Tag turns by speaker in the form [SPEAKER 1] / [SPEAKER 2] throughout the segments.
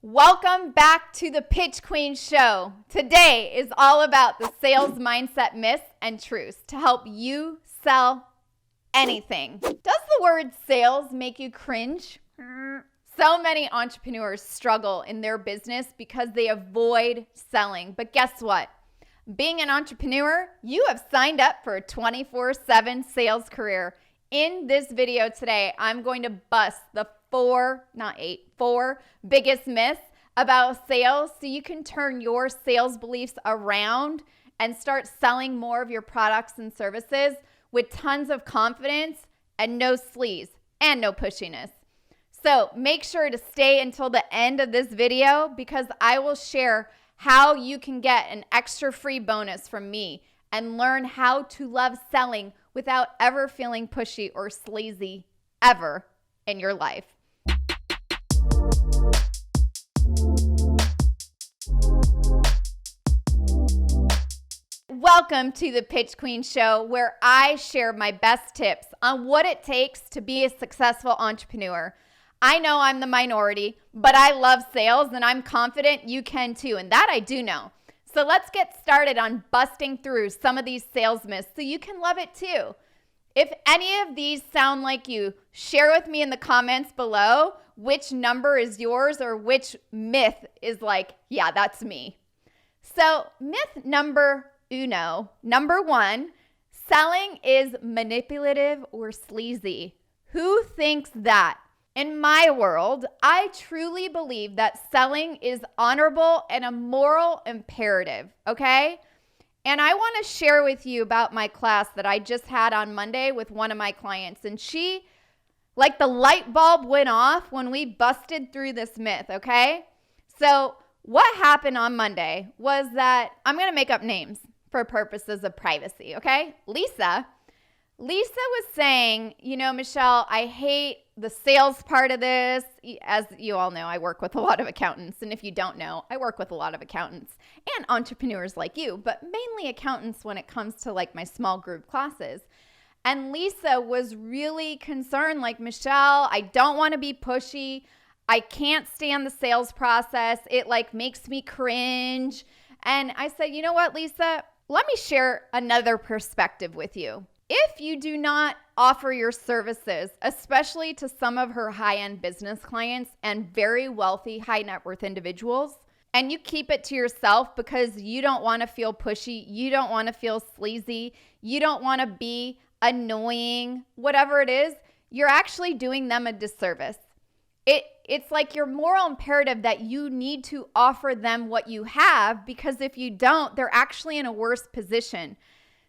[SPEAKER 1] Welcome back to the Pitch Queen Show. Today is all about the sales mindset myths and truths to help you sell anything. Does the word sales make you cringe? So many entrepreneurs struggle in their business because they avoid selling. But guess what? Being an entrepreneur, you have signed up for a 24/7 sales career. In this video today, I'm going to bust the four biggest myths about sales so you can turn your sales beliefs around and start selling more of your products and services with tons of confidence and no sleaze and no pushiness. So make sure to stay until the end of this video because I will share how you can get an extra free bonus from me and learn how to love selling without ever feeling pushy or sleazy ever in your life. Welcome to the Pitch Queen Show, where I share my best tips on what it takes to be a successful entrepreneur. I know I'm the minority, but I love sales and I'm confident you can too, and that I do know. So let's get started on busting through some of these sales myths so you can love it too. If any of these sound like you, share with me in the comments below which number is yours or which myth is like, yeah, that's me. So myth number one, selling is manipulative or sleazy. Who thinks that? In my world, I truly believe that selling is honorable and a moral imperative, okay? And I want to share with you about my class that I just had on Monday with one of my clients. And she, like the light bulb went off when we busted through this myth, okay? So what happened on Monday was that I'm going to make up names for purposes of privacy, okay? Lisa was saying, Michelle, I hate the sales part of this. As you all know, I work with a lot of accountants. And if you don't know, I work with a lot of accountants and entrepreneurs like you, but mainly accountants when it comes to like my small group classes. And Lisa was really concerned, like, Michelle, I don't want to be pushy. I can't stand the sales process. It like makes me cringe. And I said, you know what, Lisa, let me share another perspective with you. If you do not offer your services, especially to some of her high-end business clients and very wealthy, high net worth individuals, and you keep it to yourself because you don't want to feel pushy, you don't want to feel sleazy, you don't want to be annoying, whatever it is, you're actually doing them a disservice. It's like your moral imperative that you need to offer them what you have because if you don't, they're actually in a worse position.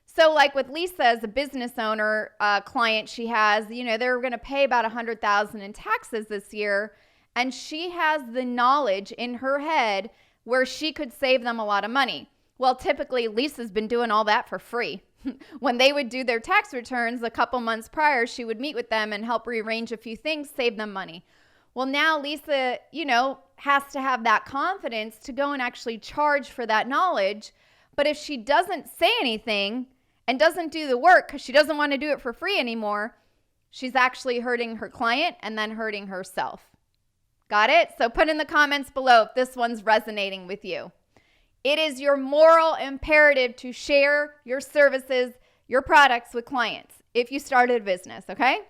[SPEAKER 1] So like with Lisa as a business owner, client she has, they're going to pay about $100,000 in taxes this year. And she has the knowledge in her head where she could save them a lot of money. Well, typically Lisa's been doing all that for free. When they would do their tax returns a couple months prior, she would meet with them and help rearrange a few things, save them money. Well, now Lisa, has to have that confidence to go and actually charge for that knowledge. But if she doesn't say anything and doesn't do the work because she doesn't want to do it for free anymore, she's actually hurting her client and then hurting herself. Got it? So put in the comments below if this one's resonating with you. It is your moral imperative to share your services, your products with clients if you started a business, okay?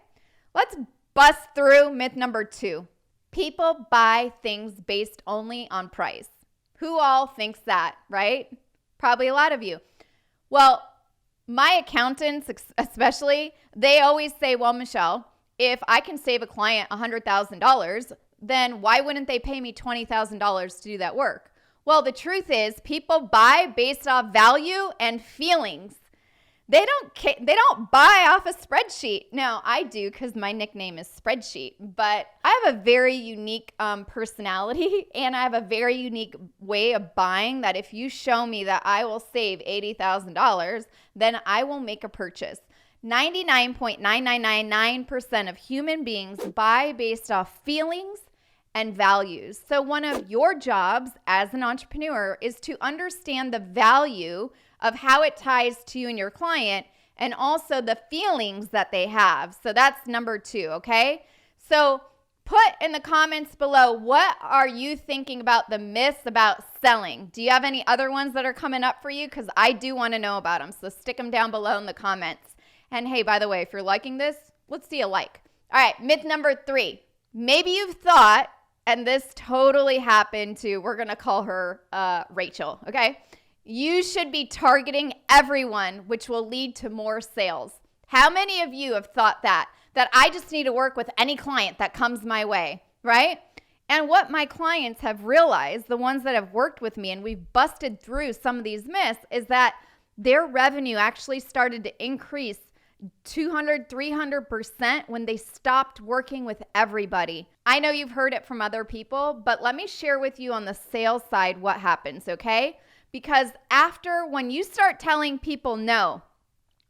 [SPEAKER 1] Let's bust through myth number 2. People buy things based only on price. Who all thinks that, right? Probably a lot of you. Well, my accountants especially, they always say, well, Michelle, if I can save a client $100,000, then why wouldn't they pay me $20,000 to do that work? Well, the truth is people buy based off value and feelings. They don't buy off a spreadsheet. No, I do because my nickname is Spreadsheet, but I have a very unique personality and I have a very unique way of buying that if you show me that I will save $80,000, then I will make a purchase. 99.9999% of human beings buy based off feelings and values. So one of your jobs as an entrepreneur is to understand the value of how it ties to you and your client and also the feelings that they have. So that's number 2, okay? So Put in the comments below, what are you thinking about the myths about selling? Do you have any other ones that are coming up for you? Because I do want to know about them. So stick them down below in the comments. And hey, by the way, if you're liking this, let's see a like. All right, myth number 3. Maybe you've thought, and this totally happened to, we're going to call her Rachel, okay? You should be targeting everyone, which will lead to more sales. How many of you have thought that I just need to work with any client that comes my way, right? And what my clients have realized, the ones that have worked with me, and we've busted through some of these myths, is that their revenue actually started to increase 200, 300% when they stopped working with everybody. I know you've heard it from other people, but let me share with you on the sales side what happens, okay? Because when you start telling people no,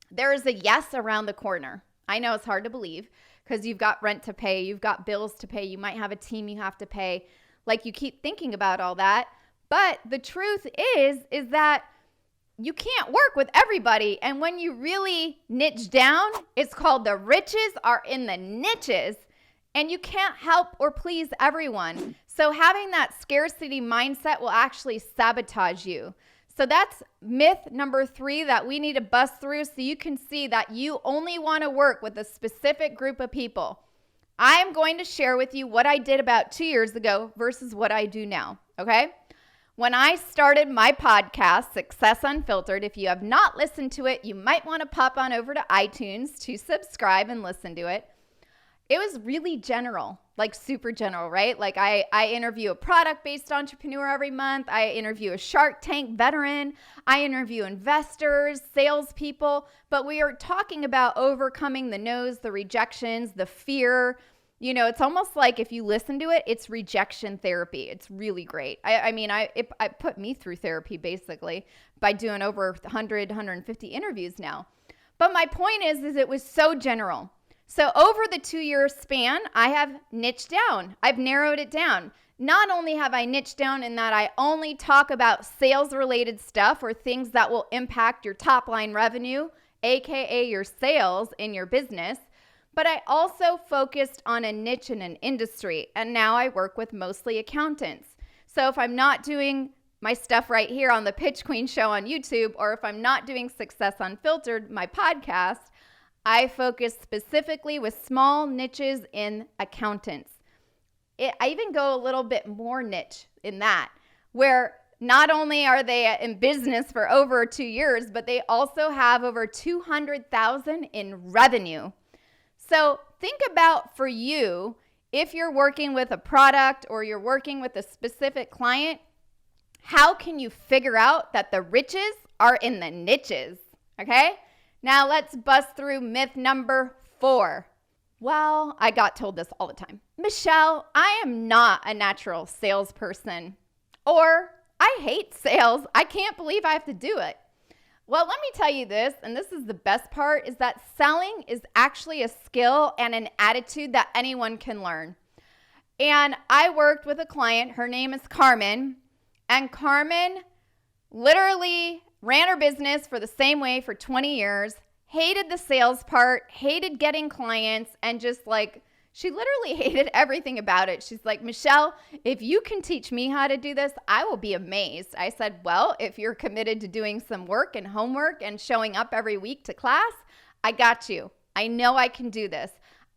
[SPEAKER 1] there is a yes around the corner. I know it's hard to believe because you've got rent to pay, you've got bills to pay, you might have a team you have to pay. Like, you keep thinking about all that. But the truth is that you can't work with everybody. And when you really niche down, it's called the riches are in the niches, and you can't help or please everyone. So having that scarcity mindset will actually sabotage you. So that's myth number 3 that we need to bust through so you can see that you only want to work with a specific group of people. I am going to share with you what I did about 2 years ago versus what I do now, okay? When I started my podcast, Success Unfiltered, if you have not listened to it, you might want to pop on over to iTunes to subscribe and listen to it. It was really general, like super general, right? Like I interview a product-based entrepreneur every month. I interview a Shark Tank veteran. I interview investors, salespeople. But we are talking about overcoming the no's, the rejections, the fear. You know, it's almost like if you listen to it, it's rejection therapy. It's really great. It put me through therapy basically by doing over 100, 150 interviews now. But my point is it was so general. So over the 2-year span, I have niched down. I've narrowed it down. Not only have I niched down in that I only talk about sales-related stuff or things that will impact your top-line revenue, aka your sales in your business, but I also focused on a niche in an industry, and now I work with mostly accountants. So if I'm not doing my stuff right here on the Pitch Queen Show on YouTube, or if I'm not doing Success Unfiltered, my podcast, I focus specifically with small niches in accountants. I even go a little bit more niche in that, where not only are they in business for over 2 years, but they also have over 200,000 in revenue. So think about, for you, if you're working with a product or you're working with a specific client, how can you figure out that the riches are in the niches? Okay? Now let's bust through myth number 4. Well, I got told this all the time. Michelle, I am not a natural salesperson. Or, I hate sales. I can't believe I have to do it. Well, let me tell you this, and this is the best part, is that selling is actually a skill and an attitude that anyone can learn. And I worked with a client, her name is Carmen, and Carmen literally ran her business for the same way for 20 years, hated the sales part, hated getting clients, and just like, she literally hated everything about it. She's like, Michelle, if you can teach me how to do this, I will be amazed. I said, well, if you're committed to doing some work and homework and showing up every week to class, I got you. I know I can do this.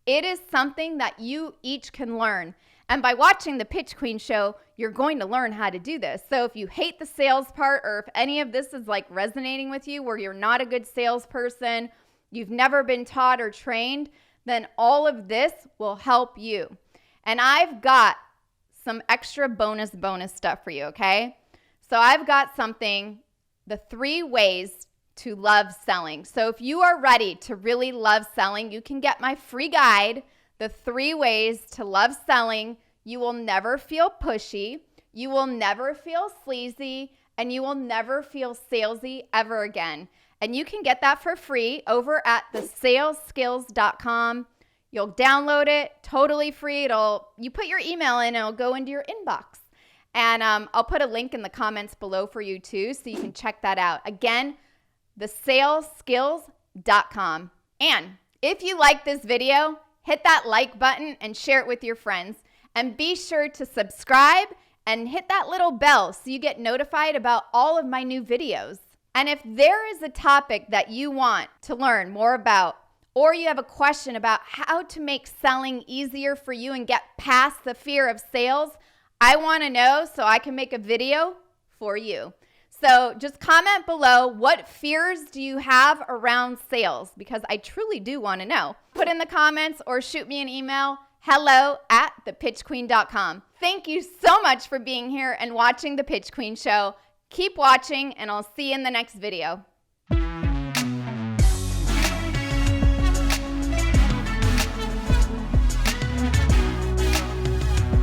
[SPEAKER 1] It is something that you each can learn. And by watching the Pitch Queen Show, you're going to learn how to do this. So if you hate the sales part, or if any of this is like resonating with you where you're not a good salesperson, you've never been taught or trained, then all of this will help you. And I've got some extra bonus stuff for you, okay? So I've got something, the 3 ways to love selling. So if you are ready to really love selling, you can get my free guide, the 3 ways to love selling. You will never feel pushy, you will never feel sleazy, and you will never feel salesy ever again. And you can get that for free over at thesalesskills.com. You'll download it totally free. You put your email in and it'll go into your inbox. And I'll put a link in the comments below for you too, so you can check that out. Again, thesalesskills.com. And if you like this video, hit that like button and share it with your friends. And be sure to subscribe and hit that little bell so you get notified about all of my new videos. And if there is a topic that you want to learn more about, or you have a question about how to make selling easier for you and get past the fear of sales, I want to know so I can make a video for you. So just comment below, what fears do you have around sales? Because I truly do want to know. Put in the comments or shoot me an email, hello@thepitchqueen.com. Thank you so much for being here and watching The Pitch Queen Show. Keep watching, and I'll see you in the next video.